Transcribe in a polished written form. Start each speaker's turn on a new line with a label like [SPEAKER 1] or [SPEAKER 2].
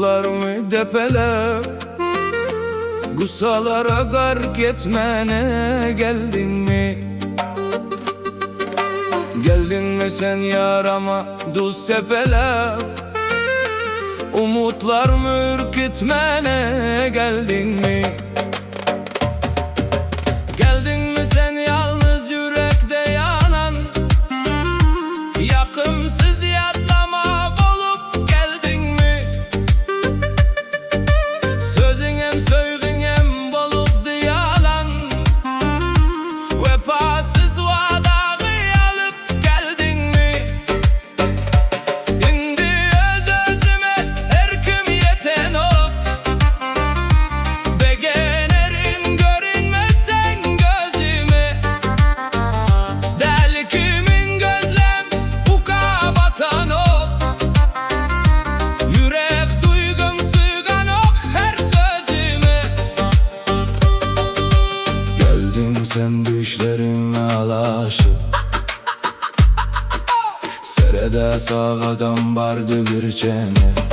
[SPEAKER 1] Duygularımı depelep Gusalara gark etmene geldin mi? Geldin mi sen yarama duz sepelep Umutlarımı ürkütmene geldin mi? Geldin mi sen yalnız yürekte yanan Yakımsız yatlama bulup geldin mi? Sözün hem söygün hem boluktu yalan Vefasız vadağı alıp geldin mi? Şimdi öz özüme erkim yeten olup Begenerin görünmezsen gözüme Deli kimin gözlem uka batan ol Yürek duygum suygan ok her sözüme Geldin sen düşlerimle alaşıp Serede sağadan vardı bir çene